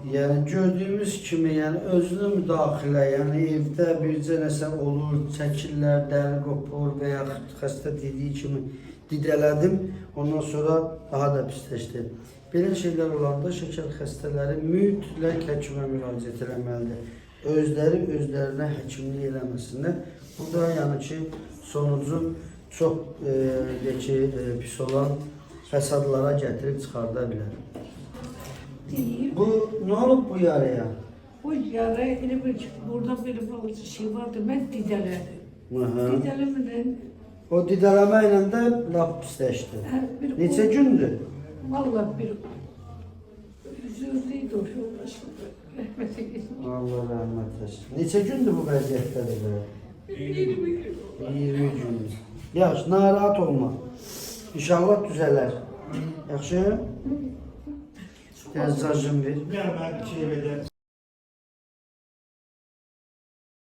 Yəni gördüyümüz kimi, yəni özünə müdaxilə, yəni evdə bircə nəsə olur, çəkirlər, dəri qopur və ya xəstə dediyi kimi didələdim, ondan sonra daha da pisləşdi. Belə şeylər olanda şəkər xəstələri mütləq həkimə müraciət eləməlidir. Özləri özlərinə həkimlik eləməsinlər. Bu da yəni ki, sonucu çox pis olan fəsadlara gətirib çıxarda bilər. Bu ne olub bu yaraya? Bu yara elə bir burada bir balıcı şey vardı, mən didələdim. Didələmədən O didələmə ilə də lap pisləşdi. Neçə gündür? Vallahi bir üzüldüydü o yoldaşım. Rəhmətə getmiş. Allah rəhmət etsin. Neçə gündür bu vəziyyətdədir belə? 20 gün. Yaxşı, narahat olma. İnşallah düzələr. Yaxşı? Gəl sacım ver. Gəl mən şey edəm.